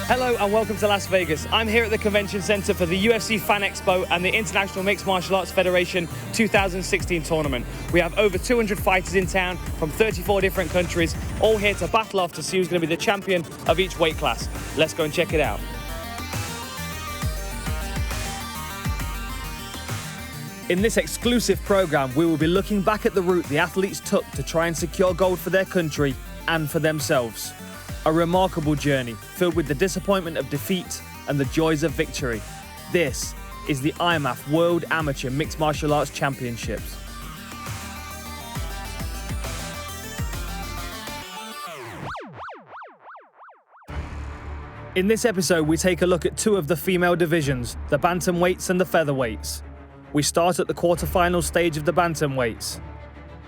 Hello and welcome to Las Vegas. I'm here at the Convention Center for the UFC Fan Expo and the International Mixed Martial Arts Federation 2016 tournament. We have over 200 fighters in town from 34 different countries, all here to battle off to see who's going to be the champion of each weight class. Let's go and check it out. In this exclusive program, we will be looking back at the route the athletes took to try and secure gold for their country and for themselves. A remarkable journey filled with the disappointment of defeat and the joys of victory. This is the IMMAF World Amateur Mixed Martial Arts Championships. In this episode, we take a look at two of the female divisions, the Bantamweights and the Featherweights. We start at the quarterfinal stage of the Bantamweights.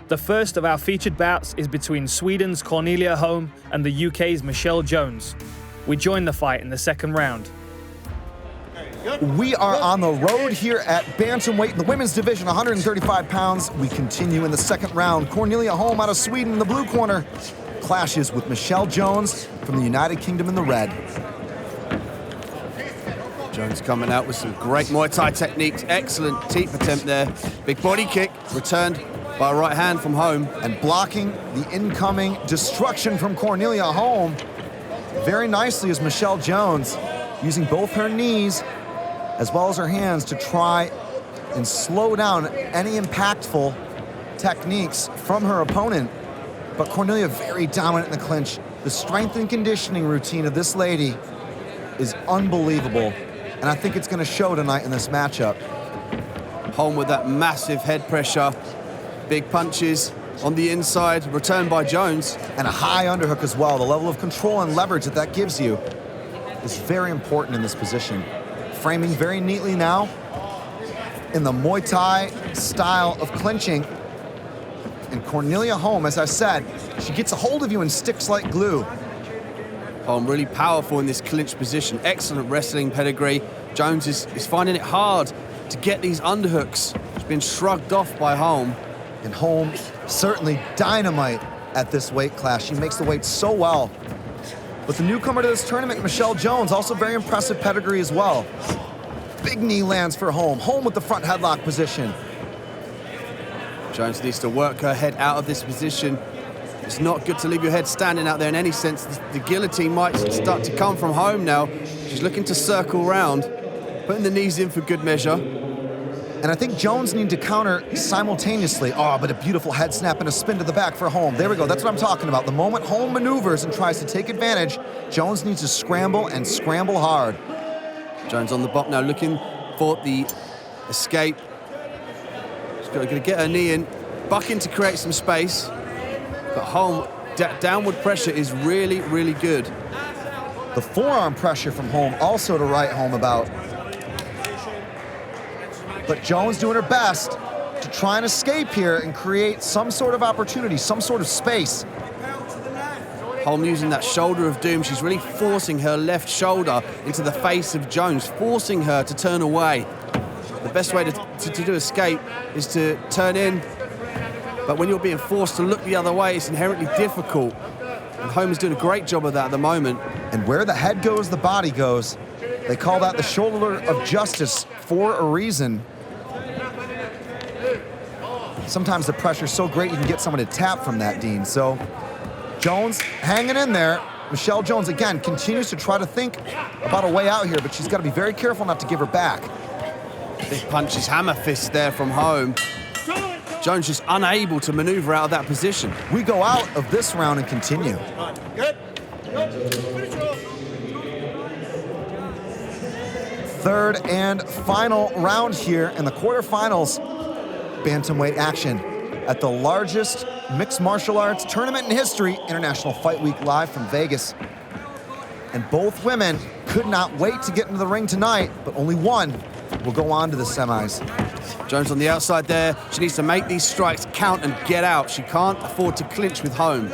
The first of our featured bouts is between Sweden's Cornelia Holm and the UK's Michelle Jones. We join the fight in the second round. We are on the road here at Bantamweight in the women's division, 135 pounds. We continue in the second round. Cornelia Holm out of Sweden in the blue corner clashes with Michelle Jones from the United Kingdom in the red. Jones coming out with some great Muay Thai techniques. Excellent teep attempt there. Big body kick, returned by a right hand from Holm. And blocking the incoming destruction from Cornelia Holm very nicely is Michelle Jones, using both her knees as well as her hands to try and slow down any impactful techniques from her opponent. But Cornelia very dominant in the clinch. The strength and conditioning routine of this lady is unbelievable, and I think it's going to show tonight in this matchup. Holm with that massive head pressure. Big punches on the inside, returned by Jones. And a high underhook as well. The level of control and leverage that gives you is very important in this position. Framing very neatly now in the Muay Thai style of clinching. And Cornelia Holm, as I said, she gets a hold of you and sticks like glue. Holm really powerful in this clinch position. Excellent wrestling pedigree. Jones is finding it hard to get these underhooks. She's been shrugged off by Holm. And Holm certainly dynamite at this weight class. She makes the weight so well. But the newcomer to this tournament, Michelle Jones, also very impressive pedigree as well. Big knee lands for Holm. Holm with the front headlock position. Jones needs to work her head out of this position. It's not good to leave your head standing out there in any sense. The guillotine might start to come from Holm now. She's looking to circle round, putting the knees in for good measure. And I think Jones needs to counter simultaneously. Oh, but a beautiful head snap and a spin to the back for Holm. There we go, that's what I'm talking about. The moment Holm maneuvers and tries to take advantage, Jones needs to scramble and scramble hard. Jones on the bop now, looking for the escape. She's going to get her knee in, bucking to create some space. But Holm, downward pressure is really, really good. The forearm pressure from Holm also to write Holm about. But Jones doing her best to try and escape here and create some sort of opportunity, some sort of space. Holm using that shoulder of doom. She's really forcing her left shoulder into the face of Jones, forcing her to turn away. The best way to do escape is to turn in. But when you're being forced to look the other way, it's inherently difficult. And Holm is doing a great job of that at the moment. And where the head goes, the body goes. They call that the shoulder of justice for a reason. Sometimes the pressure's so great you can get someone to tap from that, Dean. So Jones hanging in there. Michelle Jones, again, continues to try to think about a way out here, but she's got to be very careful not to give her back. Big punches, hammer fists there from Holm. Jones just unable to maneuver out of that position. We go out of this round and continue. Good. Third and final round here in the quarterfinals. Bantamweight action at the largest mixed martial arts tournament in history, International Fight Week, live from Vegas. And both women could not wait to get into the ring tonight, but only one will go on to the semis. Jones on the outside there. She needs to make these strikes count and get out. She can't afford to clinch with Holm.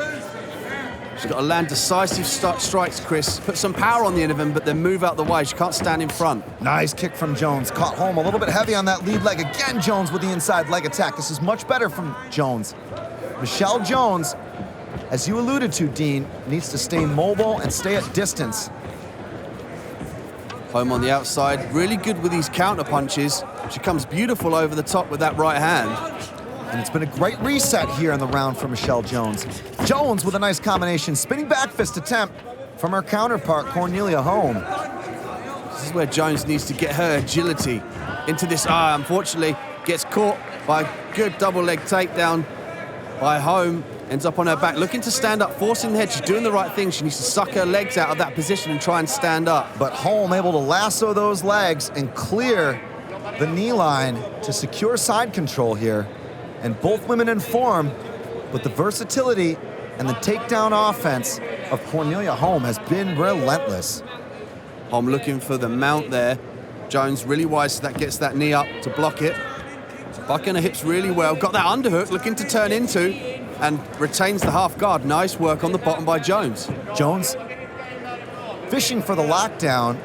She's got to land decisive strikes, Chris. Put some power on the end of him, but then move out the way. She can't stand in front. Nice kick from Jones. Caught Holm a little bit heavy on that lead leg. Again, Jones with the inside leg attack. This is much better from Jones. Michelle Jones, as you alluded to, Dean, needs to stay mobile and stay at distance. Holm on the outside, really good with these counter punches. She comes beautiful over the top with that right hand. And it's been a great reset here in the round for Michelle Jones. Jones with a nice combination, spinning back fist attempt from her counterpart, Cornelia Holm. This is where Jones needs to get her agility into this. Unfortunately, gets caught by a good double leg takedown by Holm. Ends up on her back, looking to stand up, forcing the head. She's doing the right thing. She needs to suck her legs out of that position and try and stand up. But Holm able to lasso those legs and clear the knee line to secure side control here. And both women in form, but the versatility and the takedown offense of Cornelia Holm has been relentless. Holm looking for the mount there. Jones really wise, so that gets that knee up to block it. Bucking her hips really well. Got that underhook looking to turn into and retains the half guard. Nice work on the bottom by Jones. Jones fishing for the lockdown,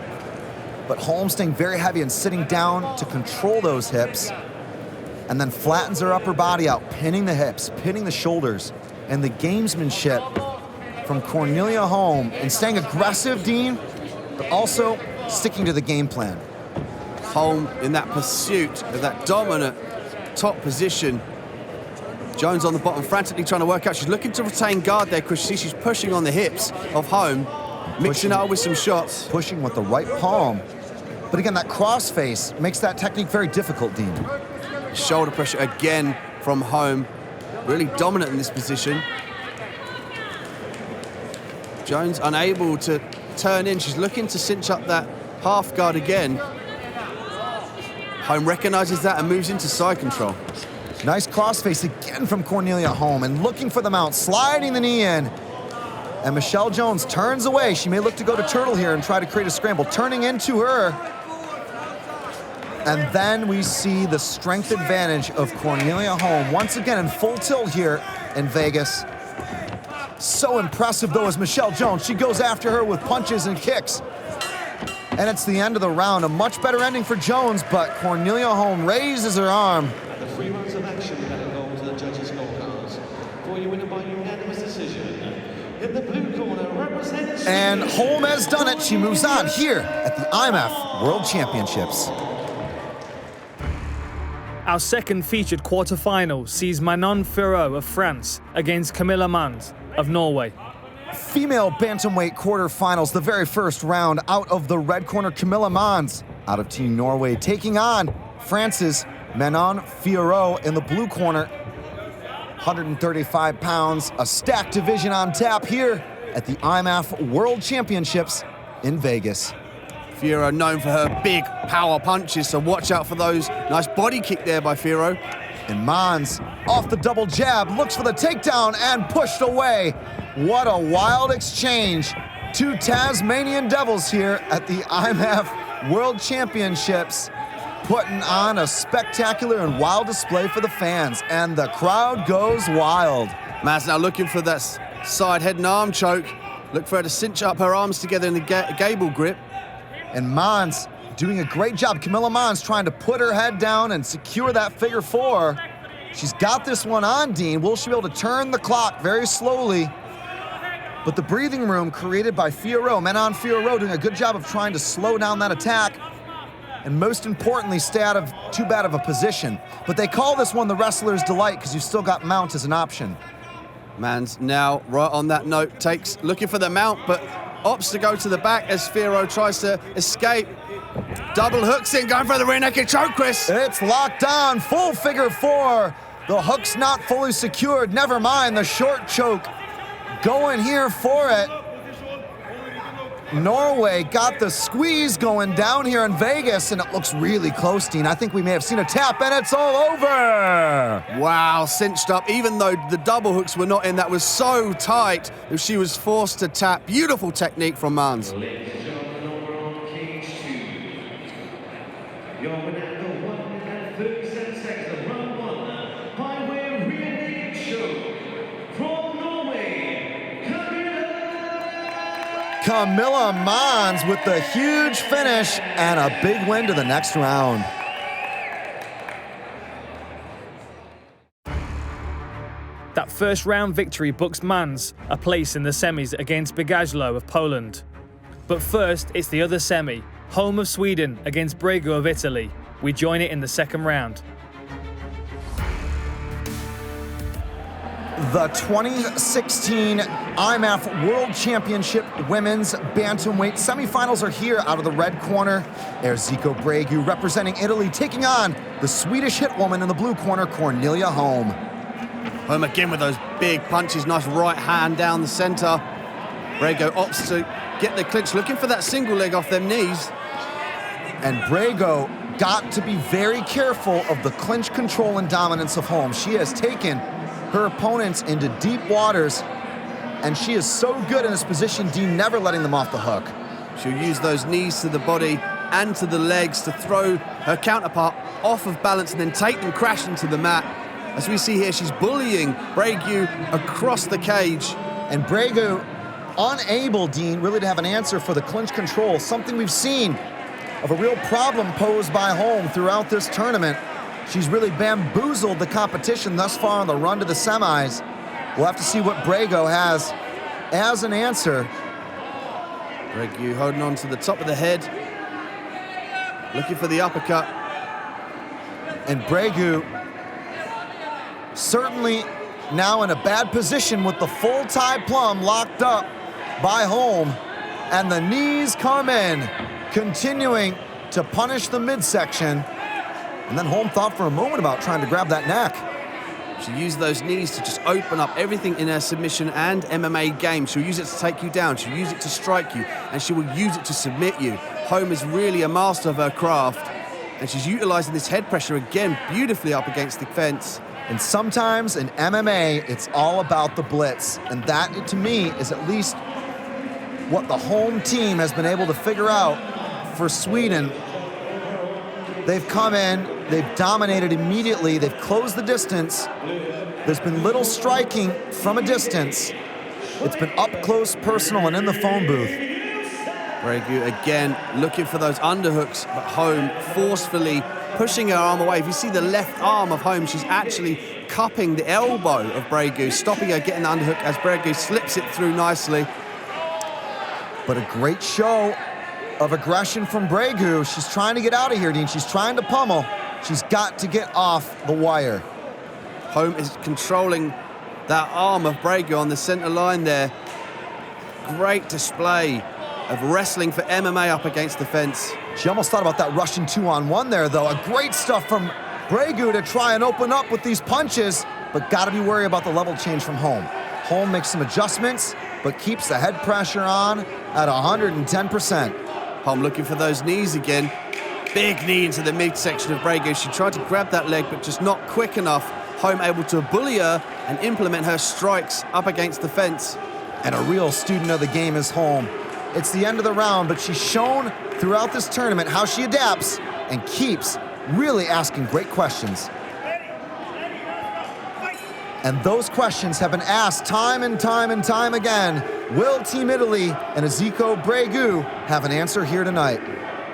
but Holm staying very heavy and sitting down to control those hips, and then flattens her upper body out, pinning the hips, pinning the shoulders, and the gamesmanship from Cornelia Holm and staying aggressive, Dean, but also sticking to the game plan. Holm in that pursuit of that dominant top position. Jones on the bottom, frantically trying to work out. She's looking to retain guard there, because she's pushing on the hips of Holm, mixing it up with some shots. Pushing with the right palm. But again, that cross face makes that technique very difficult, Dean. Shoulder pressure again from Holm. Really dominant in this position. Jones unable to turn in. She's looking to cinch up that half guard again. Holm recognizes that and moves into side control. Nice crossface again from Cornelia Holm, and looking for the mount, sliding the knee in. And Michelle Jones turns away. She may look to go to turtle here and try to create a scramble, turning into her. And then we see the strength advantage of Cornelia Holm once again in full tilt here in Vegas. So impressive though is Michelle Jones. She goes after her with punches and kicks. And it's the end of the round. A much better ending for Jones, but Cornelia Holm raises her arm. The 3 rounds of action that go to the judges' scorecards. For you winner by unanimous decision. In the blue corner represents... And Holm has done it. She moves on here at the IMMAF World Championships. Our second featured quarterfinal sees Manon Fiorot of France against Camilla Mannes of Norway. Female bantamweight quarterfinals, the very first round. Out of the red corner, Camilla Mannes, out of Team Norway, taking on France's Manon Fiorot in the blue corner. 135 pounds, a stacked division on tap here at the IMMAF World Championships in Vegas. Fiorot known for her big power punches, so watch out for those. Nice body kick there by Fiorot. And Mannes, off the double jab, looks for the takedown and pushed away. What a wild exchange. 2 Tasmanian devils here at the IMMAF World Championships, putting on a spectacular and wild display for the fans, and the crowd goes wild. Mannes now looking for that side head and arm choke. Look for her to cinch up her arms together in the gable grip. And Mannes doing a great job. Camilla Mannes trying to put her head down and secure that figure 4. She's got this one on, Dean. Will she be able to turn the clock very slowly? But the breathing room created by Fiorot, Manon Fiorot, doing a good job of trying to slow down that attack, and most importantly, stay out of too bad of a position. But they call this one the wrestler's delight because you've still got mount as an option. Mannes now, right on that note, looking for the mount, but opts to go to the back as Fiorot tries to escape. Double hooks in, going for the rear naked choke, Chris. It's locked on, full figure 4. The hook's not fully secured. Never mind the short choke. Going here for it. Norway got the squeeze going down here in Vegas, and it looks really close, Dean. I think we may have seen a tap, and it's all over. Wow, cinched up. Even though the double hooks were not in, that was so tight that she was forced to tap. Beautiful technique from Mannes. Ladies and gentlemen, over on cage 2. Your winner at the 137 seconds of round 1, by way of rear naked choke, from Norway, Camilla Camilla Mannes with the huge finish and a big win to the next round. That first round victory books Mannes a place in the semis against Bigajlo of Poland. But first, it's the other semi, Holm of Sweden against Brego of Italy. We join it in the second round. The 2016 IMMAF World Championship Women's Bantamweight semifinals are here. Out of the red corner, Erziko Bregu representing Italy, taking on the Swedish hitwoman in the blue corner, Cornelia Holm. Holm again with those big punches, nice right hand down the center. Brego opts to get the clinch, looking for that single leg off them knees. And Brego got to be very careful of the clinch control and dominance of Holm. She has taken her opponents into deep waters, and she is so good in this position, Dean, never letting them off the hook. She'll use those knees to the body and to the legs to throw her counterpart off of balance and then take them crashing to the mat. As we see here, she's bullying Bregu across the cage. And Bregu unable, Dean, really to have an answer for the clinch control, something we've seen of a real problem posed by Holm throughout this tournament. She's really bamboozled the competition thus far on the run to the semis. We'll have to see what Brego has as an answer. Bregu holding on to the top of the head, looking for the uppercut. And Bregu certainly now in a bad position with the full Thai plum locked up by Holm. And the knees come in, continuing to punish the midsection. And then Holm thought for a moment about trying to grab that neck. She used those knees to just open up everything in her submission and MMA game. She'll use it to take you down, she'll use it to strike you, and she will use it to submit you. Holm is really a master of her craft, and she's utilizing this head pressure again beautifully up against the fence. And sometimes in MMA, it's all about the blitz. And that, to me, is at least what the home team has been able to figure out for Sweden. They've come in, they've dominated immediately, they've closed the distance. There's been little striking from a distance. It's been up close, personal, and in the phone booth. Bregu again looking for those underhooks, but Holm forcefully pushing her arm away. If you see the left arm of Holm, she's actually cupping the elbow of Bregu, stopping her getting the underhook as Bregu slips it through nicely. But a great show of aggression from Bregu. She's trying to get out of here, Dean. She's trying to pummel. She's got to get off the wire. Holm is controlling that arm of Bregu on the center line there. Great display of wrestling for MMA up against the fence. She almost thought about that Russian 2-on-1 there, though. A great stuff from Bregu to try and open up with these punches, but got to be worried about the level change from Holm. Holm makes some adjustments, but keeps the head pressure on at 110%. Holm looking for those knees again. Big knee into the midsection of Bregu. She tried to grab that leg, but just not quick enough. Holm able to bully her and implement her strikes up against the fence. And a real student of the game is Holm. It's the end of the round, but she's shown throughout this tournament how she adapts and keeps really asking great questions. And those questions have been asked time and time and time again. Will Team Italy and Erziko Bregu have an answer here tonight?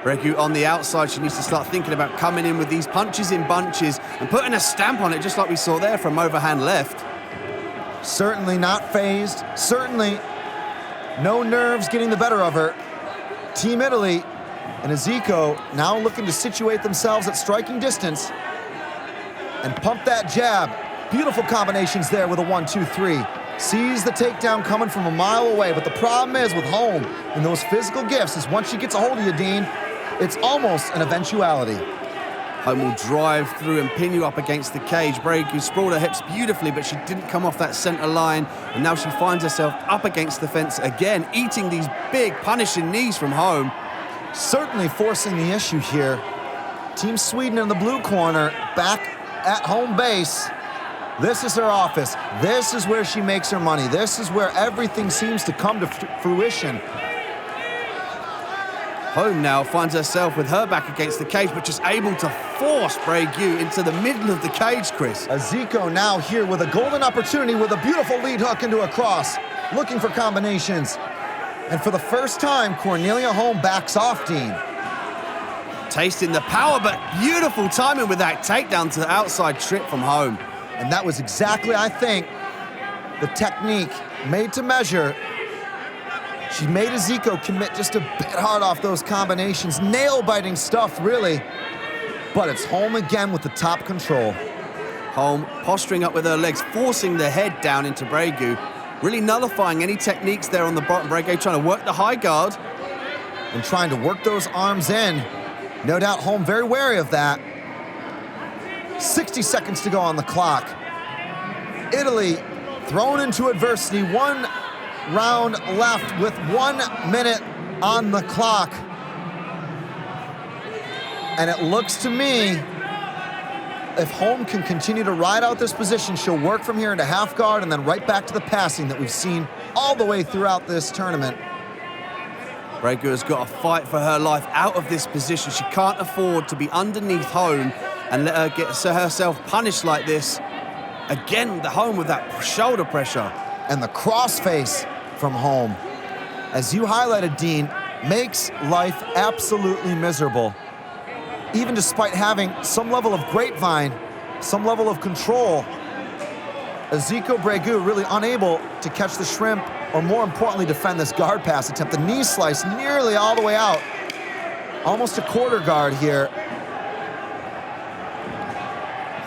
Bregu on the outside, she needs to start thinking about coming in with these punches in bunches and putting a stamp on it, just like we saw there from overhand left. Certainly not phased. Certainly no nerves getting the better of her. Team Italy and Erziko now looking to situate themselves at striking distance and pump that jab. Beautiful combinations there with a 1-2-3. Sees the takedown coming from a mile away, but the problem is with Holm and those physical gifts is once she gets a hold of you, Dean, it's almost an eventuality. Holm will drive through and pin you up against the cage. Bregu sprawled her hips beautifully, but she didn't come off that center line, and now she finds herself up against the fence again, eating these big punishing knees from Holm. Certainly forcing the issue here. Team Sweden in the blue corner, back at home base. This is her office. This is where she makes her money. This is where everything seems to come to fruition. Holm now finds herself with her back against the cage, but just able to force Bregu into the middle of the cage, Chris. Erziko now here with a golden opportunity with a beautiful lead hook into a cross, looking for combinations. And for the first time, Cornelia Holm backs off, Dean. Tasting the power, but beautiful timing with that takedown to the outside trip from Holm. And that was exactly, I think, the technique made to measure. She made Ezekiel commit just a bit hard off those combinations. Nail-biting stuff, really. But it's Holm again with the top control. Holm posturing up with her legs, forcing the head down into Bregu, really nullifying any techniques there on the bottom. Bregu trying to work the high guard. And trying to work those arms in. No doubt Holm very wary of that. 60 seconds to go on the clock. Italy thrown into adversity. 1 round left with 1 minute on the clock. And it looks to me, if Holm can continue to ride out this position, she'll work from here into half guard and then right back to the passing that we've seen all the way throughout this tournament. Bregu has got to fight for her life out of this position. She can't afford to be underneath Holm and let her get herself punished like this. Again, the Holm with that shoulder pressure. And the crossface from Holm, as you highlighted, Dean, makes life absolutely miserable. Even despite having some level of grapevine, some level of control, Ezekiel Bregu really unable to catch the shrimp, or more importantly, defend this guard pass attempt. The knee slice nearly all the way out. Almost a quarter guard here.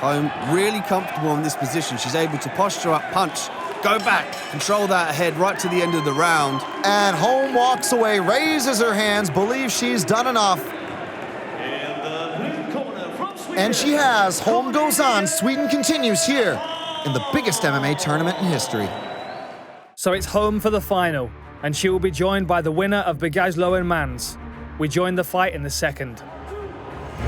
Holm really comfortable in this position. She's able to posture up, punch, go back, control that head right to the end of the round. And Holm walks away, raises her hands, believes she's done enough. And she has. Holm goes on. Sweden continues here in the biggest MMA tournament in history. So it's Holm for the final, and she will be joined by the winner of Bigajlo and Mannes. We join the fight in the second.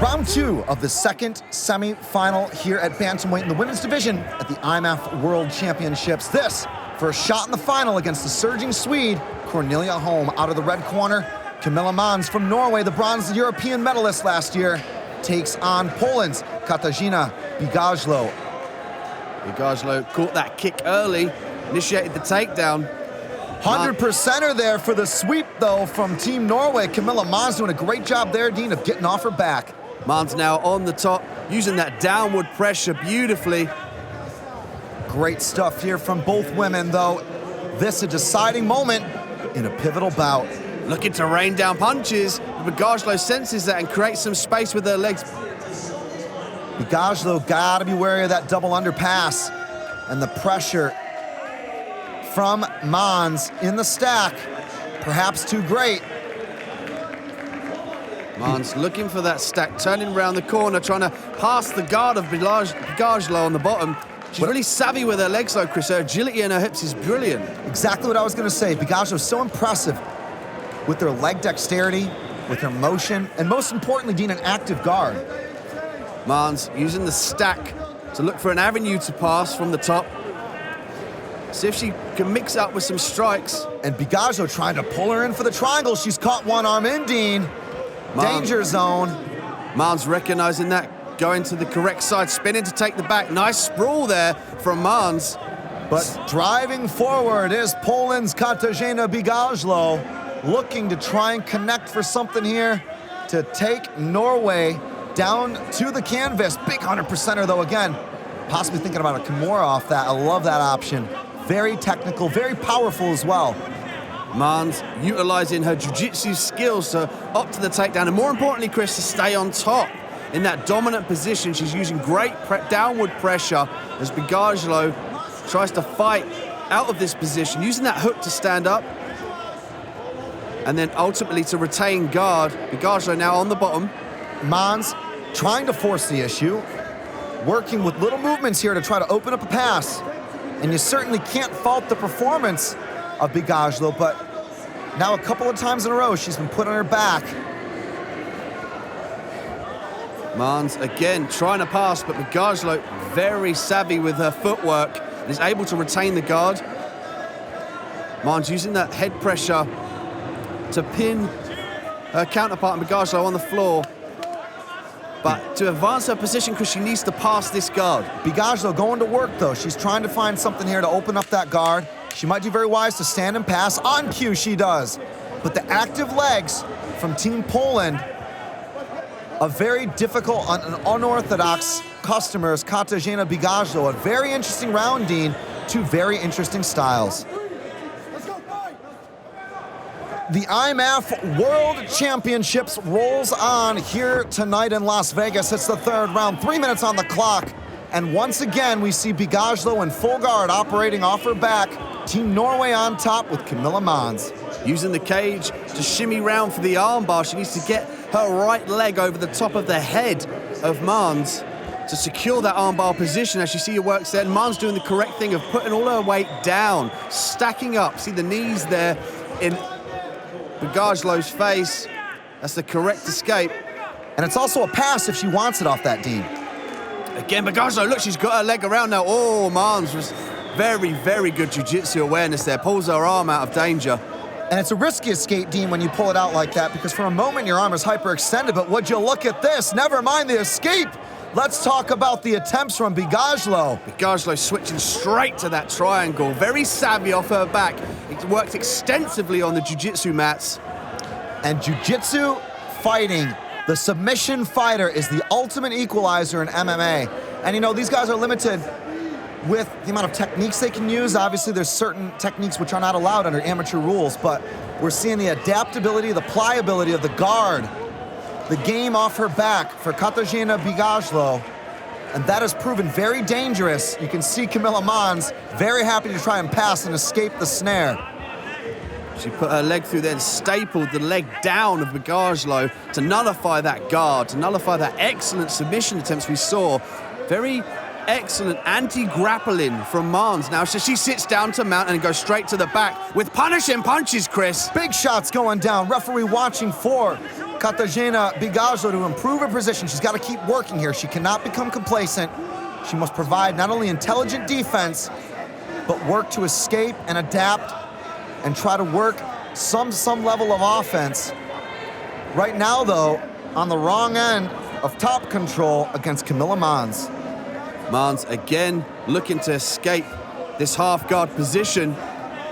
Round 2 of the second semi-final here at Bantamweight in the women's division at the IMMAF World Championships. This for a shot in the final against the surging Swede, Cornelia Holm. Out of the red corner, Camilla Mannes from Norway, the bronze European medalist last year, takes on Poland's Katarzyna Bigajlo. Bigajlo caught that kick early, initiated the takedown. 100%er there for the sweep, though, from Team Norway. Camilla Mannes doing a great job there, Dean, of getting off her back. Mannes now on the top, using that downward pressure beautifully. Great stuff here from both women, though. This a deciding moment in a pivotal bout. Looking to rain down punches. Bigajlo senses that and creates some space with her legs. Bigajlo gotta be wary of that double underpass and the pressure from Mannes in the stack. Perhaps too great. Mannes looking for that stack, turning around the corner, trying to pass the guard of Bigajlo on the bottom. She's really savvy with her legs though, Chris. Her agility in her hips is brilliant. Exactly what I was gonna say. Bigajlo's so impressive with her leg dexterity, with her motion, and most importantly, Dean, an active guard. Mannes using the stack to look for an avenue to pass from the top. See if she can mix up with some strikes. And Bigajlo trying to pull her in for the triangle. She's caught one arm in, Dean. Danger zone. Mannes recognizing that, going to the correct side, spinning to take the back. Nice sprawl there from Mannes. But driving forward is Poland's Katarzyna Bigajlo, looking to try and connect for something here to take Norway down to the canvas. Big 100%er though, again. Possibly thinking about a Kimura off that. I love that option. Very technical, very powerful as well. Mannes utilizing her jiu-jitsu skills to opt to the takedown, and more importantly, Chris, to stay on top in that dominant position. She's using great downward pressure as Bigajlo tries to fight out of this position, using that hook to stand up, and then ultimately to retain guard. Bigajlo now on the bottom. Mannes trying to force the issue, working with little movements here to try to open up a pass. And you certainly can't fault the performance of Bigajlo, but now a couple of times in a row, she's been put on her back. Mannes again trying to pass, but Bigajlo very savvy with her footwork and is able to retain the guard. Mannes using that head pressure to pin her counterpart Bigajlo on the floor. But to advance her position, because she needs to pass this guard. Bigajlo going to work, though. She's trying to find something here to open up that guard. She might do very wise to stand and pass. On cue, she does. But the active legs from Team Poland, a very difficult and unorthodox customers, Katarzyna Biegajlo. A very interesting round, Dean. Two very interesting styles. The IMMAF World Championships rolls on here tonight in Las Vegas. It's the third round, 3 minutes on the clock. And once again, we see Biegajlo in full guard operating off her back. Team Norway on top with Camilla Mannes. Using the cage to shimmy round for the armbar. She needs to get her right leg over the top of the head of Mannes to secure that armbar position. As you see her works there, Mannes doing the correct thing of putting all her weight down, stacking up. See the knees there in Biegajlo's face. That's the correct escape. And it's also a pass if she wants it off that, Dean. Again, Biegajlo, look, she's got her leg around now. Oh, Mannes was very, very good jiu-jitsu awareness there. Pulls her arm out of danger. And it's a risky escape, Dean, when you pull it out like that, because for a moment your arm is hyperextended, but would you look at this? Never mind the escape. Let's talk about the attempts from Biegajlo. Biegajlo switching straight to that triangle. Very savvy off her back. It worked extensively on the jiu-jitsu mats. And jiu-jitsu fighting, the submission fighter, is the ultimate equalizer in MMA. And you know, these guys are limited with the amount of techniques they can use. Obviously, there's certain techniques which are not allowed under amateur rules, but we're seeing the adaptability, the pliability of the guard, the game off her back for Katarzyna Biegajlo, and that has proven very dangerous. You can see Camilla Mannes very happy to try and pass and escape the snare. She put her leg through there and stapled the leg down of Biegajlo to nullify that guard, to nullify that excellent submission attempts we saw. Very excellent anti-grappling from Mannes. Now she sits down to mount and goes straight to the back with punishing punches, Chris. Big shots going down. Referee watching for Katarzyna Biegajlo to improve her position. She's got to keep working here. She cannot become complacent. She must provide not only intelligent defense, but work to escape and adapt and try to work some level of offense. Right now, though, on the wrong end of top control against Camilla Mannes. Mannes again looking to escape this half-guard position,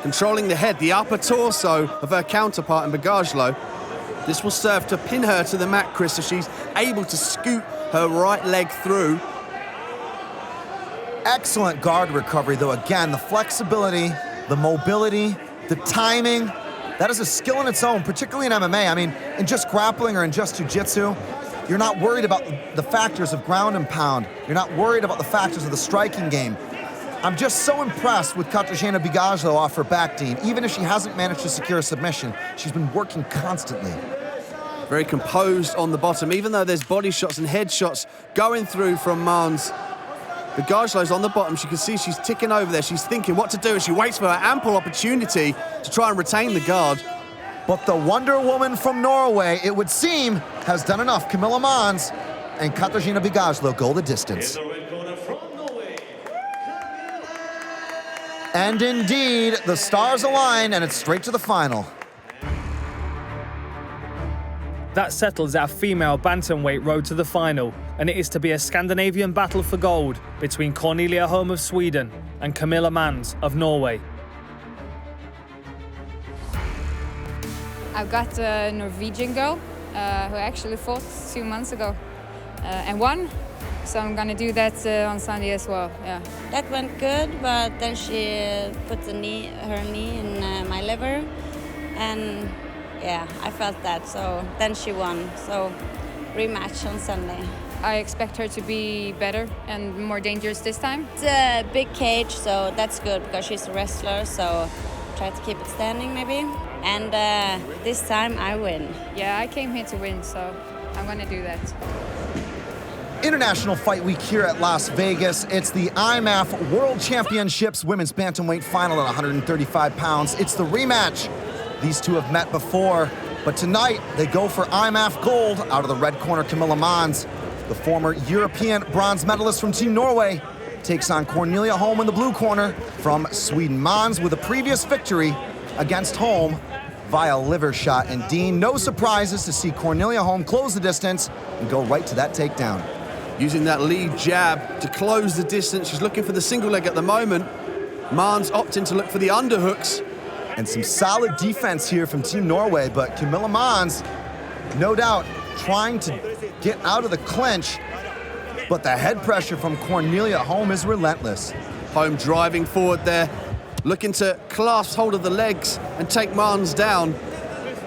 controlling the head, the upper torso of her counterpart in Biegajlo. This will serve to pin her to the mat, Chris, so she's able to scoot her right leg through. Excellent guard recovery, though. Again, the flexibility, the mobility, the timing, that is a skill in its own, particularly in MMA. I mean, in just grappling or in just jiu-jitsu, you're not worried about the factors of ground and pound. You're not worried about the factors of the striking game. I'm just so impressed with Katarzyna Biegajlo off her back, Dean. Even if she hasn't managed to secure a submission, she's been working constantly. Very composed on the bottom, even though there's body shots and head shots going through from Mannes. Biegajlo's on the bottom. You can see she's ticking over there. She's thinking what to do, and she waits for her ample opportunity to try and retain the guard. But the Wonder Woman from Norway, it would seem, has done enough. Camilla Mannes and Katarzyna Biegajlo go the distance. And indeed, the stars align, and it's straight to the final. That settles our female bantamweight road to the final, and it is to be a Scandinavian battle for gold between Cornelia Holm of Sweden and Camilla Mannes of Norway. I've got a Norwegian girl who actually fought 2 months ago and won. So I'm gonna do that on Sunday as well. Yeah. That went good, but then she put her knee in my liver, and yeah, I felt that. So then she won. So rematch on Sunday. I expect her to be better and more dangerous this time. It's a big cage, so that's good because she's a wrestler. So try to keep it standing maybe. And this time I win. Yeah, I came here to win, so I'm gonna do that. International Fight Week here at Las Vegas. It's the IMMAF World Championships Women's Bantamweight Final at 135 pounds. It's the rematch. These two have met before, but tonight they go for IMMAF gold. Out of the red corner, Camilla Mannes, the former European bronze medalist from Team Norway, takes on Cornelia Holm in the blue corner from Sweden. Mannes with a previous victory against Holm via liver shot. And Dean, no surprises to see Cornelia Holm close the distance and go right to that takedown. Using that lead jab to close the distance. She's looking for the single leg at the moment. Mannes opting to look for the underhooks. And some solid defense here from Team Norway, but Camilla Mannes, no doubt, trying to get out of the clinch, but the head pressure from Cornelia Holm is relentless. Holm driving forward there, looking to clasp hold of the legs and take Mannes down.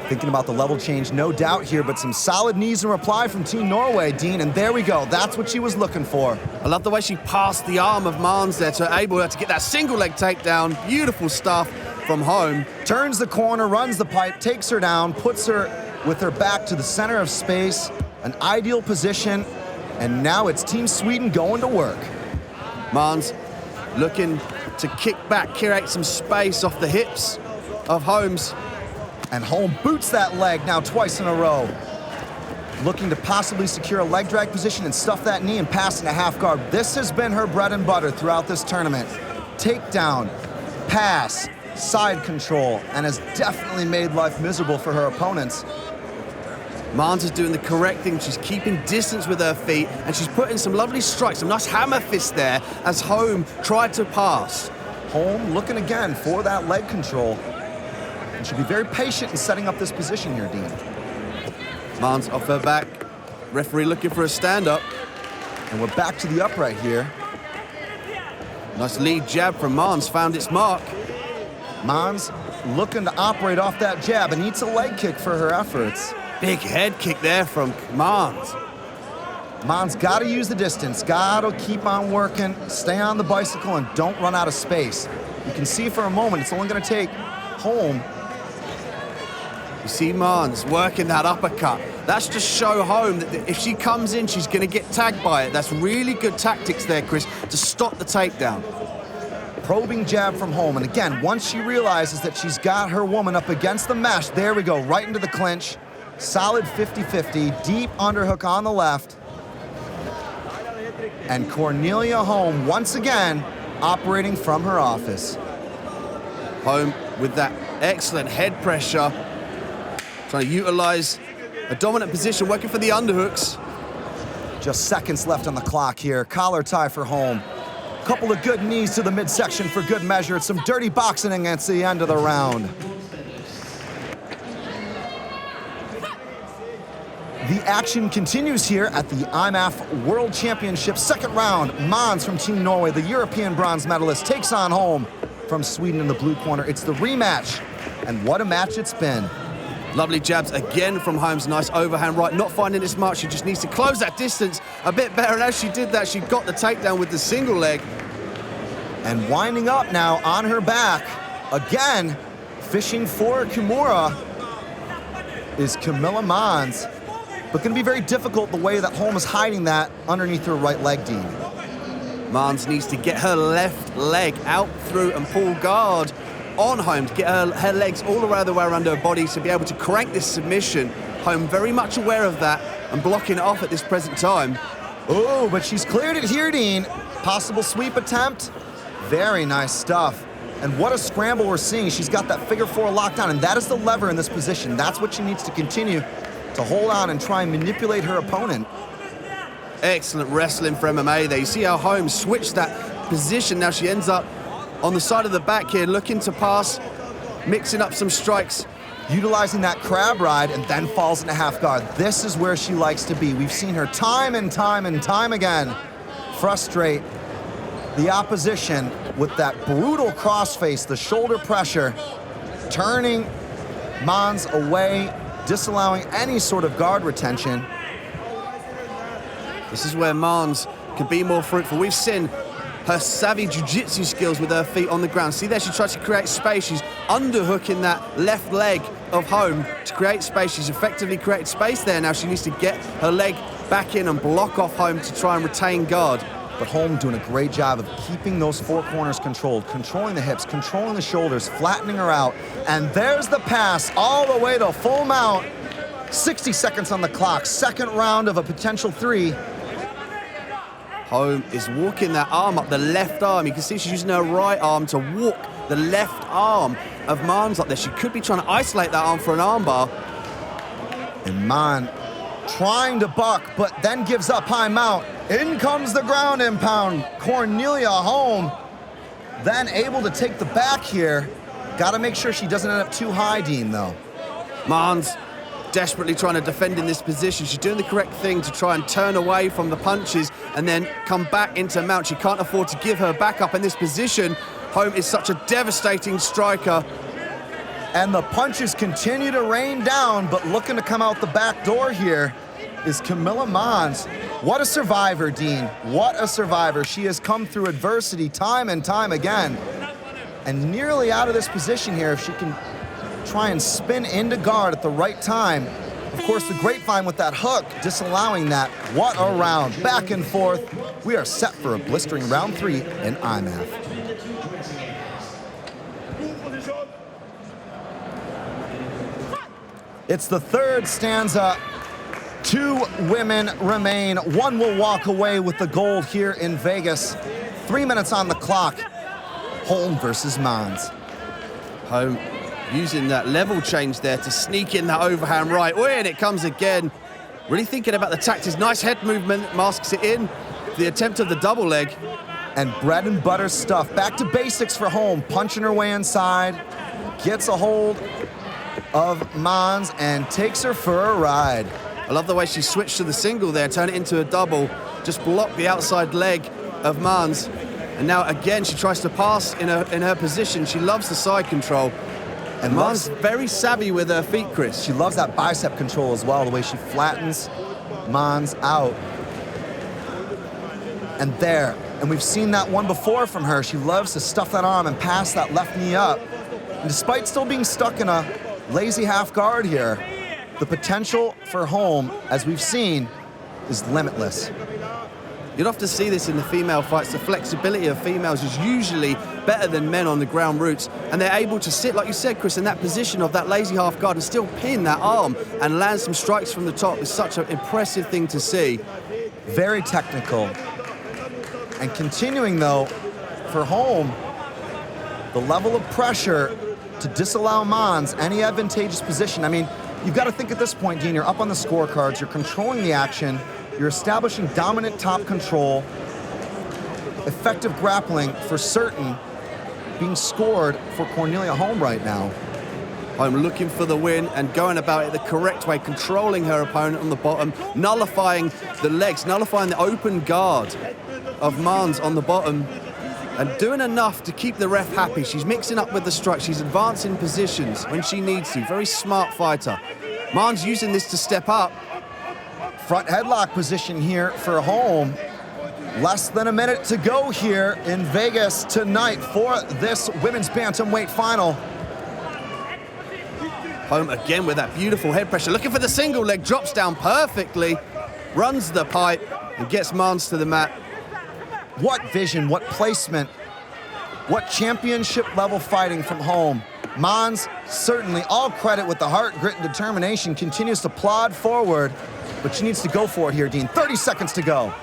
Thinking about the level change, no doubt here, but some solid knees in reply from Team Norway, Dean, and there we go. That's what she was looking for. I love the way she passed the arm of Mannes there to enable her to get that single leg takedown. Beautiful stuff from Holm. Turns the corner, runs the pipe, takes her down, puts her with her back to the center of space, an ideal position, and now it's Team Sweden going to work. Mannes looking to kick back, create some space off the hips of Holmes. And Holm boots that leg now twice in a row. Looking to possibly secure a leg drag position and stuff that knee and pass into half guard. This has been her bread and butter throughout this tournament. Takedown, pass, side control, and has definitely made life miserable for her opponents. Mannes is doing the correct thing. She's keeping distance with her feet, and she's putting some lovely strikes, some nice hammer fists there as Holm tried to pass. Holm looking again for that leg control. And she'll be very patient in setting up this position here, Dean. Mannes off her back. Referee looking for a stand-up. And we're back to the upright here. Nice lead jab from Mannes, found its mark. Mannes looking to operate off that jab and needs a leg kick for her efforts. Big head kick there from Mannes. Mannes got to use the distance, got to keep on working, stay on the bicycle, and don't run out of space. You can see for a moment it's only going to take Holm. You see Mannes working that uppercut. That's to show Holm that if she comes in, she's going to get tagged by it. That's really good tactics there, Chris, to stop the takedown. Probing jab from Holm, and again, once she realizes that she's got her woman up against the mesh, there we go, right into the clinch. Solid 50-50, deep underhook on the left. And Cornelia Holm, once again, operating from her office. Holm with that excellent head pressure, trying to utilize a dominant position, working for the underhooks. Just seconds left on the clock here. Collar tie for Holm. Couple of good knees to the midsection for good measure. It's some dirty boxing against the end of the round. The action continues here at the IMMAF World Championships. Second round, Mannes from Team Norway, the European bronze medalist, takes on Holm from Sweden in the blue corner. It's the rematch, and what a match it's been. Lovely jabs again from Holmes. Nice overhand right, not finding this mark. She just needs to close that distance a bit better, and as she did that, she got the takedown with the single leg. And winding up now on her back, again, fishing for a Kimura, is Camilla Mannes. But going to be very difficult the way that Holm is hiding that underneath her right leg, Dean. Mannes needs to get her left leg out through and pull guard on Holm to get her legs all around the way around her body to be able to crank this submission. Holm very much aware of that and blocking it off at this present time. Oh, but she's cleared it here, Dean. Possible sweep attempt. Very nice stuff. And what a scramble we're seeing. She's got that figure four lockdown, and that is the lever in this position. That's what she needs to continue to hold on and try and manipulate her opponent. Excellent wrestling for MMA there. You see how Holmes switched that position. Now she ends up on the side of the back here, looking to pass, mixing up some strikes. Utilizing that crab ride and then falls into half guard. This is where she likes to be. We've seen her time and time and time again frustrate the opposition with that brutal crossface, the shoulder pressure, turning Mannes away, disallowing any sort of guard retention. This is where Mannes can be more fruitful. We've seen her savvy jiu-jitsu skills with her feet on the ground. See there, she tries to create space. She's underhooking that left leg of Holm to create space. She's effectively created space there. Now she needs to get her leg back in and block off Holm to try and retain guard. But Holm doing a great job of keeping those four corners controlled, controlling the hips, controlling the shoulders, flattening her out. And there's the pass all the way to full mount. 60 seconds on the clock, second round of a potential 3. Holm is walking that arm up, the left arm. You can see she's using her right arm to walk the left arm of Mannes up there. She could be trying to isolate that arm for an armbar. And Mannes trying to buck, but then gives up high mount. In comes the ground and pound. Cornelia Holm then able to take the back here. Got to make sure she doesn't end up too high, Dean, though. Mannes desperately trying to defend in this position. She's doing the correct thing to try and turn away from the punches and then come back into mount. She can't afford to give her back up in this position. Holm is such a devastating striker. And the punches continue to rain down, but looking to come out the back door here is Camilla Mannes. What a survivor, Dean. What a survivor. She has come through adversity time and time again. And nearly out of this position here, if she can try and spin into guard at the right time. Of course, the grapevine with that hook, disallowing that. What a round, back and forth. We are set for a blistering round 3 in IMMAF. It's the third stanza. 2 women remain. 1 will walk away with the gold here in Vegas. 3 minutes on the clock. Holm versus Mannes. Holm using that level change there to sneak in that overhand right. Oh, and it comes again. Really thinking about the tactics. Nice head movement, masks it in. The attempt of the double leg. And bread and butter stuff. Back to basics for Holm. Punching her way inside. Gets a hold of Mannes and takes her for a ride. I love the way she switched to the single there, turn it into a double. Just block the outside leg of Mannes. And now again, she tries to pass in her position. She loves the side control. And Mannes very savvy with her feet, Chris. She loves that bicep control as well, the way she flattens Mannes out. And there, and we've seen that one before from her. She loves to stuff that arm and pass that left knee up. And despite still being stuck in a lazy half guard here, the potential for Holm, as we've seen, is limitless. You'd often see this in the female fights. The flexibility of females is usually better than men on the ground routes, and they're able to sit, like you said, Chris, in that position of that lazy half guard and still pin that arm and land some strikes from the top. Is such an impressive thing to see. Very technical. And continuing, though, for Holm, the level of pressure to disallow Mannes any advantageous position. I mean, you've got to think at this point, Dean, you're up on the scorecards, you're controlling the action, you're establishing dominant top control, effective grappling for certain being scored for Cornelia Holm right now. Holm looking for the win and going about it the correct way, controlling her opponent on the bottom, nullifying the legs, nullifying the open guard of Mannes on the bottom, and doing enough to keep the ref happy. She's mixing up with the strike. She's advancing positions when she needs to. Very smart fighter. Mannes using this to step up. Front headlock position here for Holm. Less than a minute to go here in Vegas tonight for this women's bantamweight final. Holm again with that beautiful head pressure. Looking for the single leg, drops down perfectly, runs the pipe, and gets Mannes to the mat. What vision, what placement, what championship level fighting from Holm. Mannes, certainly all credit with the heart, grit, and determination, continues to plod forward, but she needs to go for it here, Dean. 30 seconds to go.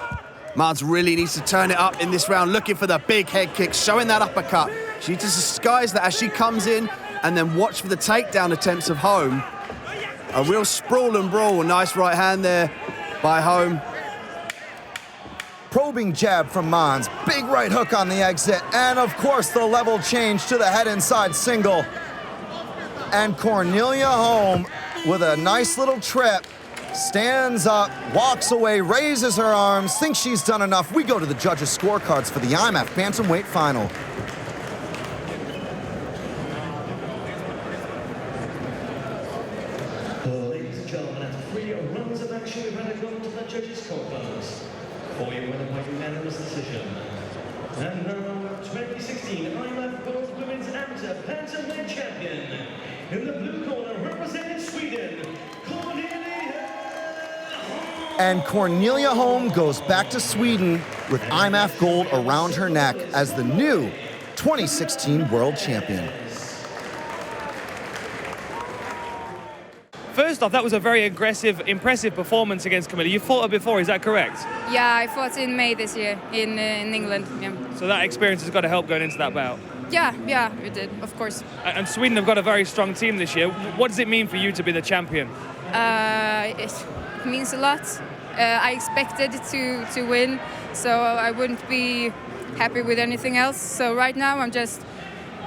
Mannes really needs to turn it up in this round, looking for the big head kick, showing that uppercut. She needs to disguise that as she comes in and then watch for the takedown attempts of Holm. A real sprawl and brawl. Nice right hand there by Holm. Probing jab from Mannes, big right hook on the exit, and of course the level change to the head inside single. And Cornelia Holm with a nice little trip, stands up, walks away, raises her arms, thinks she's done enough. We go to the judges' scorecards for the IMMAF Bantamweight final. Ladies and gentlemen, after 3 rounds of action, we've had a go to the judges' scorecards. For your winner by unanimous decision. And now, 2016 IMMAF World Women's Amateur Bantamweight Champion. In the blue corner, representing Sweden, Cornelia Holm. And Cornelia Holm goes back to Sweden with IMMAF gold around her neck as the new 2016 world champion. First off, that was a very aggressive, impressive performance against Camilla. You fought her before, is that correct? Yeah, I fought in May this year in England. Yeah. So that experience has got to help going into that bout. Yeah, it did, of course. And Sweden have got a very strong team this year. What does it mean for you to be the champion? It means a lot. I expected to win, so I wouldn't be happy with anything else. So right now I'm just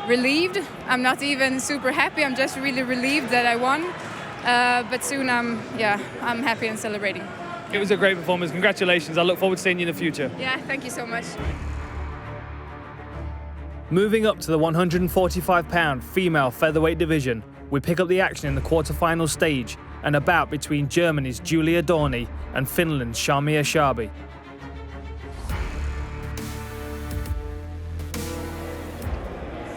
relieved. I'm not even super happy. I'm just really relieved that I won. But soon I'm happy and celebrating. It was a great performance. Congratulations. I look forward to seeing you in the future. Yeah, thank you so much. Moving up to the 145-pound female featherweight division, we pick up the action in the quarterfinal stage, and a bout between Germany's Julia Dorny and Finland's Camilla Mannes.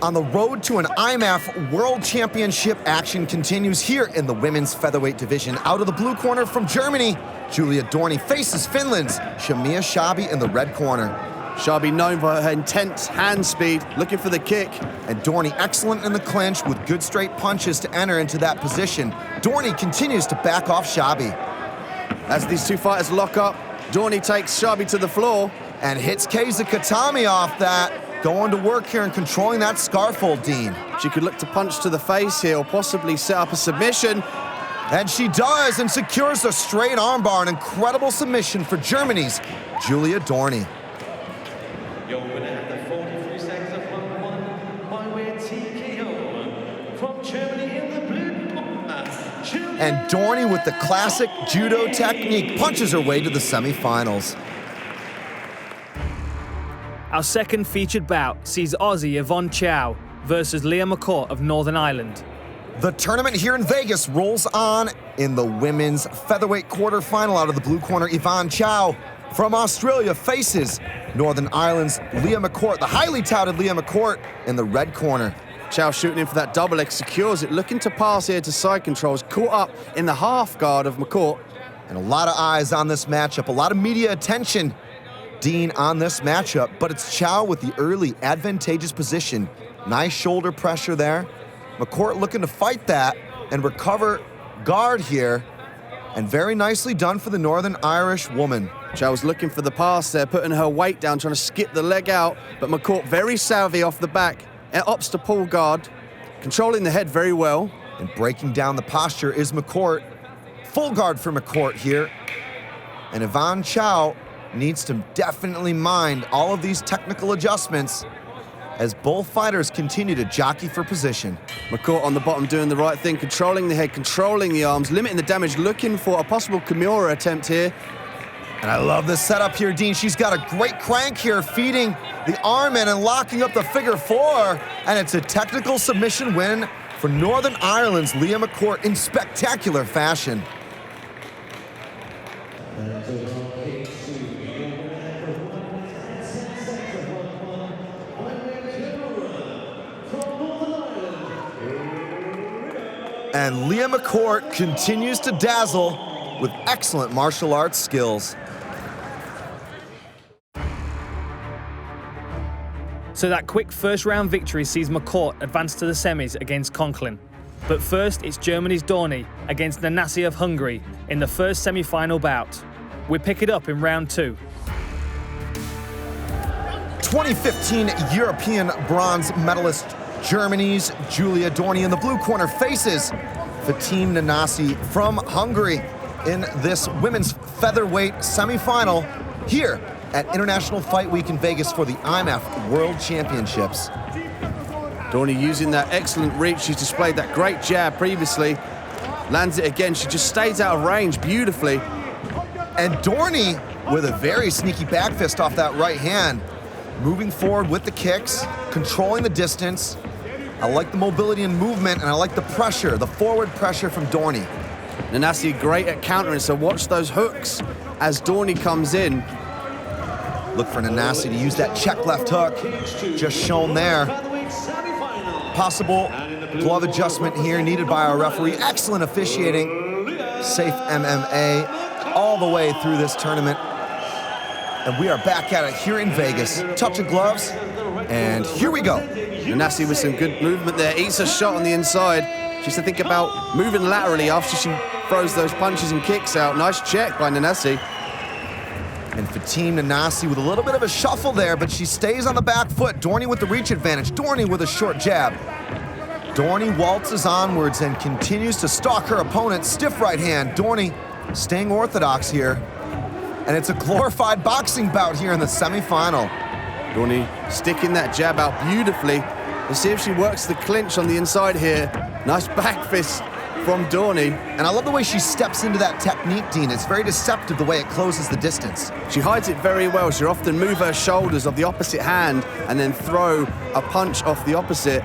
On the road to an IMMAF World Championship, action continues here in the women's featherweight division. Out of the blue corner from Germany, Julia Dorny faces Finland's Camilla Mannes in the red corner. Shabi known for her intense hand speed, looking for the kick. And Dorny excellent in the clinch with good straight punches to enter into that position. Dorny continues to back off Shabi. As these two fighters lock up, Dorny takes Shabi to the floor. And hits Keiza Katami off that. Going to work here and controlling that scarfold, Dean. She could look to punch to the face here or possibly set up a submission. And she does, and secures a straight armbar. An incredible submission for Germany's Julia Dorny. Your winner at the 43 seconds of round 1 by way of TKO from Germany in the blue corner. And Dorny with the classic judo technique punches her way to the semifinals. Our second featured bout sees Aussie Yvonne Chow versus Leah McCourt of Northern Ireland. The tournament here in Vegas rolls on in the women's featherweight quarterfinal. Out of the blue corner, Yvonne Chow from Australia faces Northern Ireland's Leah McCourt, the highly touted Leah McCourt, in the red corner. Chow shooting in for that double leg, secures it, looking to pass here to side controls, caught up in the half guard of McCourt. And a lot of eyes on this matchup, a lot of media attention, Dean, on this matchup, but it's Chow with the early advantageous position. Nice shoulder pressure there. McCourt looking to fight that and recover guard here, and very nicely done for the Northern Irish woman. Chow was looking for the pass there, putting her weight down, trying to skip the leg out, but McCourt very savvy off the back, and opts to pull guard, controlling the head very well. And breaking down the posture is McCourt. Full guard for McCourt here. And Yvonne Chow needs to definitely mind all of these technical adjustments as both fighters continue to jockey for position. McCourt on the bottom doing the right thing, controlling the head, controlling the arms, limiting the damage, looking for a possible Kimura attempt here. And I love this setup here, Dean. She's got a great crank here, feeding the arm in and locking up the figure four. And it's a technical submission win for Northern Ireland's Leah McCourt in spectacular fashion. And Leah McCourt continues to dazzle with excellent martial arts skills. So that quick first round victory sees McCourt advance to the semis against Conklin. But first, it's Germany's Dorny against Nanasi of Hungary in the first semi-final bout. We pick it up in round 2. 2015 European bronze medalist Germany's Julia Dorny in the blue corner faces Fatim Nanasi from Hungary in this women's featherweight semifinal here at International Fight Week in Vegas for the IMMAF World Championships. Dorny using that excellent reach. She's displayed that great jab previously. Lands it again. She just stays out of range beautifully. And Dorny with a very sneaky back fist off that right hand. Moving forward with the kicks, controlling the distance. I like the mobility and movement, and I like the pressure, the forward pressure from Dorny. Nanasi great at countering, so watch those hooks as Dorny comes in. Look for Nanasi to use that check left hook, just shown there. Possible glove adjustment here needed by our referee. Excellent officiating. Safe MMA all the way through this tournament. And we are back at it here in Vegas. Touch of gloves, and here we go. Nanasi with some good movement there, eats a shot on the inside. She has to think about moving laterally after she throws those punches and kicks out. Nice check by Nanasi. And Fatim Nanasi with a little bit of a shuffle there, but she stays on the back foot. Dorny with the reach advantage. Dorny with a short jab. Dorny waltzes onwards and continues to stalk her opponent. Stiff right hand. Dorny staying orthodox here. And it's a glorified boxing bout here in the semifinal. Dorny sticking that jab out beautifully. Let's see if she works the clinch on the inside here. Nice back fist from Dorny. And I love the way she steps into that technique, Dean. It's very deceptive the way it closes the distance. She hides it very well. She'll often move her shoulders of the opposite hand and then throw a punch off the opposite.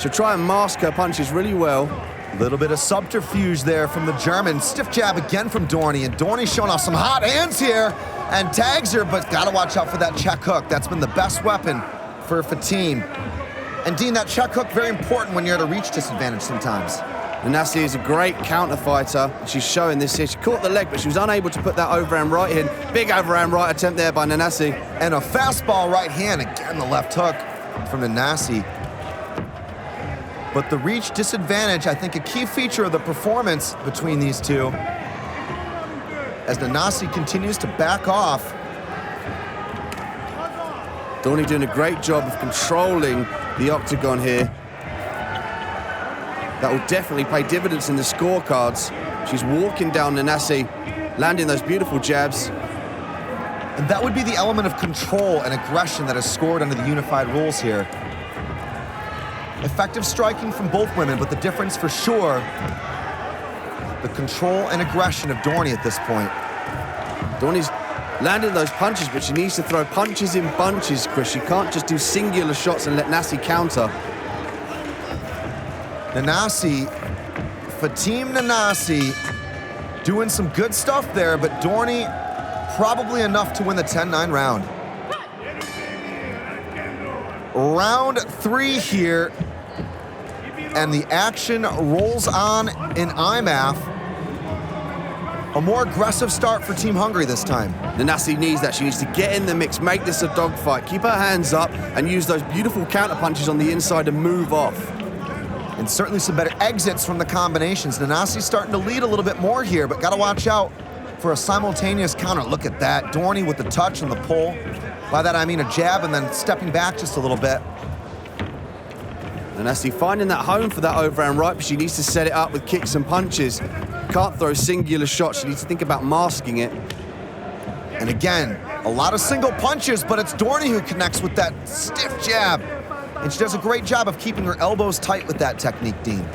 She'll try and mask her punches really well. A little bit of subterfuge there from the German. Stiff jab again from Dorny, and Dorny showing off some hot hands here and tags her, but gotta watch out for that check hook. That's been the best weapon for Fatim. And Dean, that check hook, very important when you're at a reach disadvantage sometimes. Nanasi is a great counter fighter. She's showing this here. She caught the leg, but she was unable to put that overhand right in. Big overhand right attempt there by Nanasi. And a fastball right hand, again the left hook from Nanasi. But the reach disadvantage, I think a key feature of the performance between these two, as Nanasi continues to back off. Dorny doing a great job of controlling the octagon here. That will definitely pay dividends in the scorecards. She's walking down Nanasi, landing those beautiful jabs. And that would be the element of control and aggression that is scored under the unified rules here. Effective striking from both women, but the difference for sure, the control and aggression of Dorny at this point. Dorny's landing those punches, but she needs to throw punches in bunches, Chris. She can't just do singular shots and let Nanasi counter. Nanasi, Fatim Nanasi, doing some good stuff there, but Dorny probably enough to win the 10-9 round. Round 3 here, and the action rolls on in IMMAF. A more aggressive start for Team Hungary this time. Nanasi needs that. She needs to get in the mix, make this a dogfight, keep her hands up, and use those beautiful counter punches on the inside to move off. And certainly some better exits from the combinations. Nanasi's starting to lead a little bit more here, but gotta watch out for a simultaneous counter. Look at that. Dorny with the touch and the pull. By that I mean a jab and then stepping back just a little bit. Nanasi finding that home for that overhand right, but she needs to set it up with kicks and punches. Can't throw singular shots. She needs to think about masking it. And again, a lot of single punches, but it's Dorny who connects with that stiff jab. And she does a great job of keeping her elbows tight with that technique, Dean.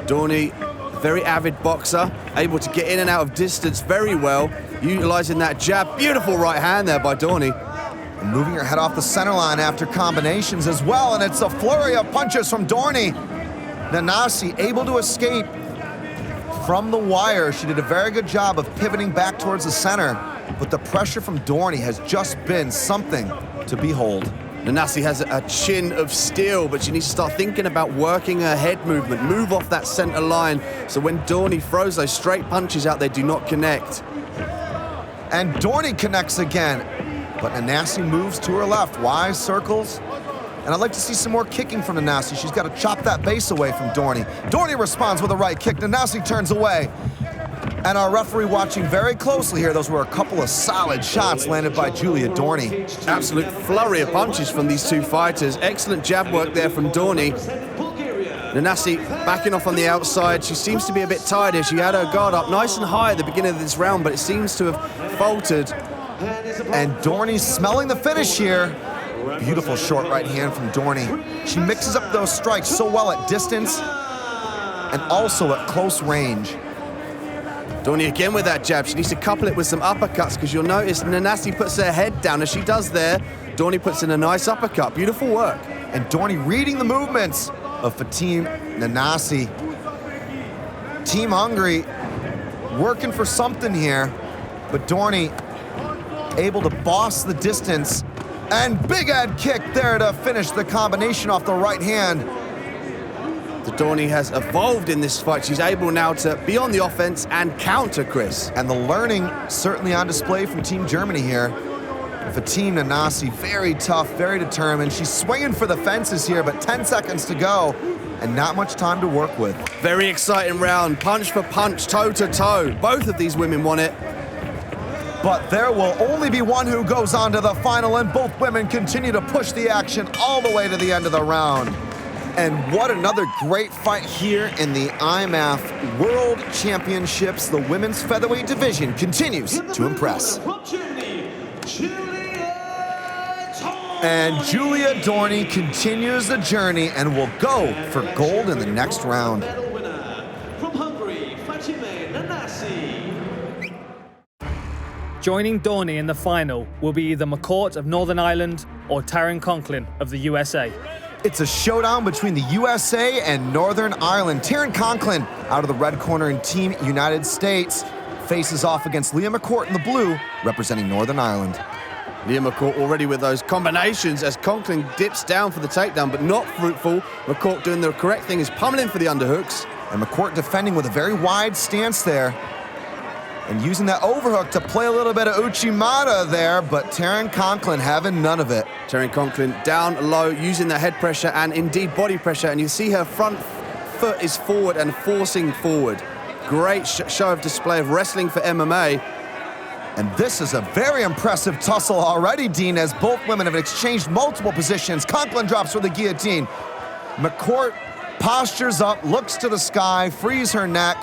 Dorny, very avid boxer, able to get in and out of distance very well, utilizing that jab. Beautiful right hand there by Dorny. And moving her head off the center line after combinations as well, and it's a flurry of punches from Dorny. Nanasi able to escape from the wire. She did a very good job of pivoting back towards the center, but the pressure from Dorny has just been something to behold. Nanasi has a chin of steel, but she needs to start thinking about working her head movement, move off that center line, so when Dorny throws those straight punches out, they do not connect. And Dorny connects again, but Nanasi moves to her left, wise circles. And I'd like to see some more kicking from Nanasi. She's got to chop that base away from Dorny. Dorny responds with a right kick. Nanasi turns away. And our referee watching very closely here. Those were a couple of solid shots landed by Julia Dorny. Absolute flurry of punches from these two fighters. Excellent jab work there from Dorny. Nanasi backing off on the outside. She seems to be a bit tired here. She had her guard up nice and high at the beginning of this round, but it seems to have faltered. And Dorny smelling the finish here. Beautiful short right hand from Dorny. She mixes up those strikes so well at distance and also at close range. Dorny again with that jab. She needs to couple it with some uppercuts, because you'll notice Nanasi puts her head down as she does there. Dorny puts in a nice uppercut. Beautiful work. And Dorny reading the movements of Fatim Nanasi. Team Hungary working for something here, but Dorny able to boss the distance. And big head kick there to finish the combination off the right hand. Dorny has evolved in this fight. She's able now to be on the offense and counter, Chris. And the learning certainly on display from Team Germany here. Fatim Nanasi, very tough, very determined. She's swinging for the fences here, but 10 seconds to go and not much time to work with. Very exciting round, punch for punch, toe to toe. Both of these women won it. But there will only be one who goes on to the final, and both women continue to push the action all the way to the end of the round. And what another great fight here in the IMMAF World Championships. The women's featherweight division continues to impress. From Germany, Julia Holm. And Julia Dorny continues the journey and will go for gold in the next round. Medal winner from Hungary, Joining Dorny in the final will be either McCourt of Northern Ireland or Taryn Conklin of the USA. It's a showdown between the USA and Northern Ireland. Taryn Conklin out of the red corner in Team United States faces off against Leah McCourt in the blue, representing Northern Ireland. Leah McCourt already with those combinations as Conklin dips down for the takedown, but not fruitful. McCourt doing the correct thing is pummeling for the underhooks. And McCourt defending with a very wide stance there and using that overhook to play a little bit of Uchimata there, but Taryn Conklin having none of it. Taryn Conklin down low, using the head pressure and indeed body pressure, and you see her front foot is forward and forcing forward. Great show of display of wrestling for MMA. And this is a very impressive tussle already, Dean, as both women have exchanged multiple positions. Conklin drops for the guillotine. McCourt postures up, looks to the sky, frees her neck,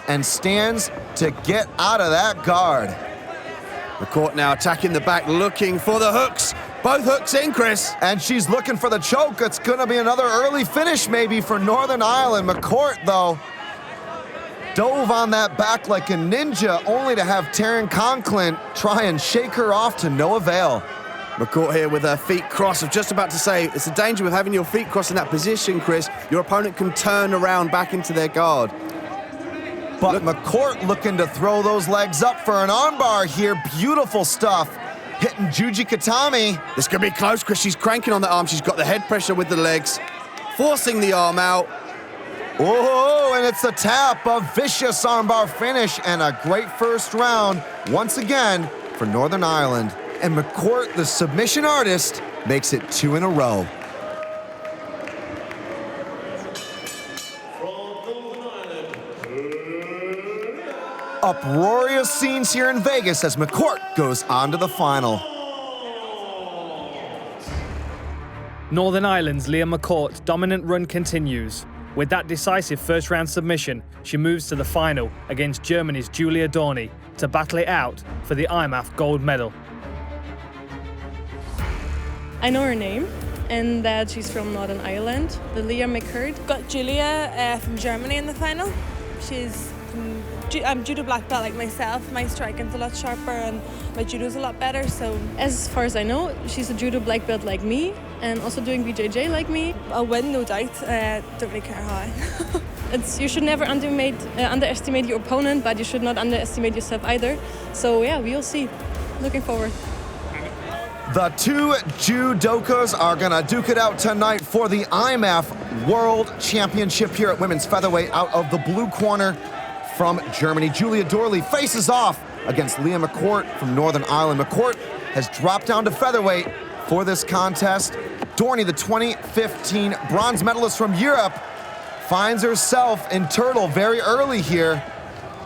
and stands to get out of that guard. McCourt now attacking the back, looking for the hooks. Both hooks in, Chris. And she's looking for the choke. It's gonna be another early finish maybe for Northern Ireland. McCourt, though, dove on that back like a ninja, only to have Taryn Conklin try and shake her off to no avail. McCourt here with her feet crossed. I'm just about to say, it's the danger with having your feet crossed in that position, Chris. Your opponent can turn around back into their guard. But McCourt looking to throw those legs up for an armbar here. Beautiful stuff. Hitting Juji Katami. This could be close, Chris. She's cranking on the arm. She's got the head pressure with the legs, forcing the arm out. Oh, and it's a tap, a vicious armbar finish, and a great first round once again for Northern Ireland. And McCourt, the submission artist, makes it 2 in a row. Uproarious scenes here in Vegas as McCourt goes on to the final. Northern Ireland's Leah McCourt's dominant run continues. With that decisive first-round submission, she moves to the final against Germany's Julia Dorny to battle it out for the IMMAF gold medal. I know her name and that she's from Northern Ireland, the Leah McCourt. Got Julia from Germany in the final. I'm judo black belt like myself. My striking's a lot sharper and my judo's a lot better. So as far as I know, she's a judo black belt like me and also doing BJJ like me. I'll win, no doubt. Don't really care how. You should never underestimate your opponent, but you should not underestimate yourself either. So yeah, we'll see. Looking forward. The two judokas are gonna duke it out tonight for the IMMAF World Championship here at women's featherweight. Out of the blue corner from Germany, Julia Dorny faces off against Leah McCourt from Northern Ireland. McCourt has dropped down to featherweight for this contest. Dorny, the 2015 bronze medalist from Europe, finds herself in turtle very early here.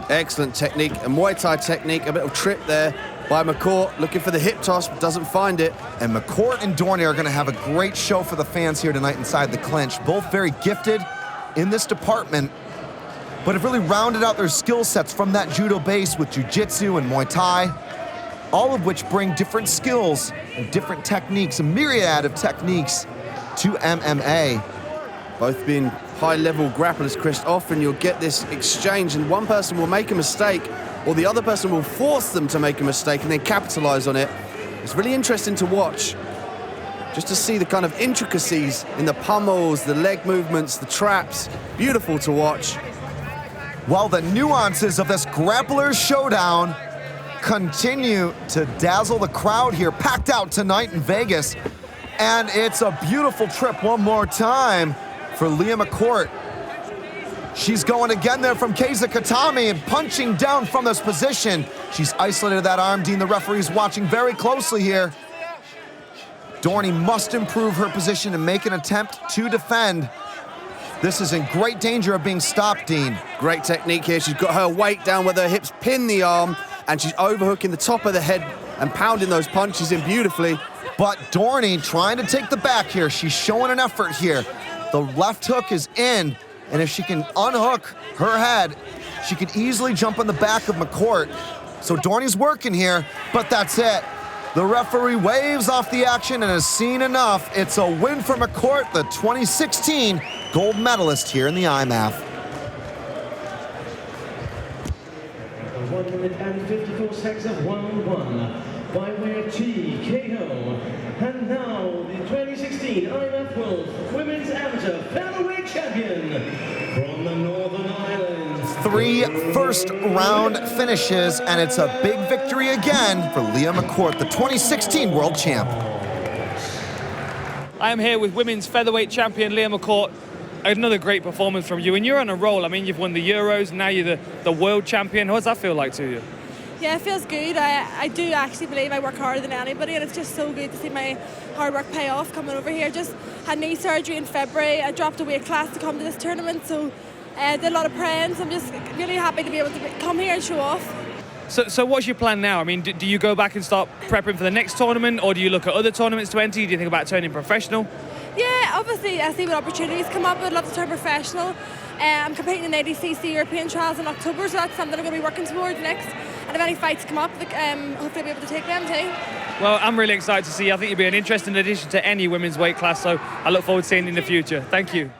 Excellent technique, a Muay Thai technique, a bit of trip there by McCourt, looking for the hip toss, but doesn't find it. And McCourt and Dorny are gonna have a great show for the fans here tonight inside the clinch. Both very gifted in this department, but have really rounded out their skill sets from that judo base with jiu-jitsu and Muay Thai, all of which bring different skills and different techniques, a myriad of techniques to MMA. Both being high-level grapplers, Chris. Often you'll get this exchange and one person will make a mistake or the other person will force them to make a mistake and then capitalize on it. It's really interesting to watch, just to see the kind of intricacies in the pummels, the leg movements, the traps. Beautiful to watch. Well, the nuances of this grappler showdown continue to dazzle the crowd here, packed out tonight in Vegas. And it's a beautiful trip one more time for Leah McCourt. She's going again there from Keiza Katami and punching down from this position. She's isolated that arm. Dean, the referee's watching very closely here. Dorny must improve her position and make an attempt to defend. This is in great danger of being stopped, Dean. Great technique here. She's got her weight down where her hips pin the arm, and she's overhooking the top of the head and pounding those punches in beautifully. But Dorny trying to take the back here. She's showing an effort here. The left hook is in, and if she can unhook her head, she could easily jump on the back of McCourt. So Dorny's working here, but that's it. The referee waves off the action and has seen enough. It's a win for McCourt, the 2016 gold medalist here in the IMMAF. 1 minute and 54 seconds of round 1 by way of TKO. And now the 2016 IMMAF World Women's Amateur Featherweight Champion from the Northern Ireland. 3 first-round finishes, and it's a big victory again for Leah McCourt, the 2016 world champ. I am here with women's featherweight champion Leah McCourt. Another great performance from you, and you're on a roll. I mean, you've won the Euros, now you're the world champion. What does that feel like to you? Yeah, it feels good. I do actually believe I work harder than anybody, and it's just so good to see my hard work pay off coming over here. Just had knee surgery in February. I dropped a weight class to come to this tournament, so did a lot of praying. So I'm just really happy to be able to come here and show off. So what's your plan now? I mean, do you go back and start prepping for the next tournament, or do you look at other tournaments to enter? Do you think about turning professional? Yeah, obviously I see what opportunities come up. I'd love to turn professional. I'm competing in ADCC European Trials in October, so that's something I'm going to be working towards next. And if any fights come up, hopefully I'll be able to take them too. Well, I'm really excited to see. I think you'll be an interesting addition to any women's weight class, so I look forward to seeing you in the future. Thank you.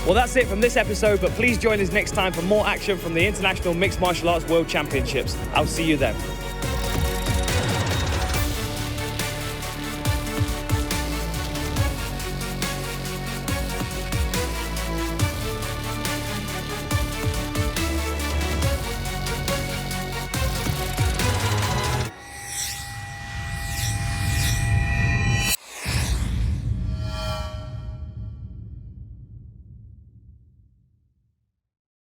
Well, that's it from this episode, but please join us next time for more action from the International Mixed Martial Arts World Championships. I'll see you then.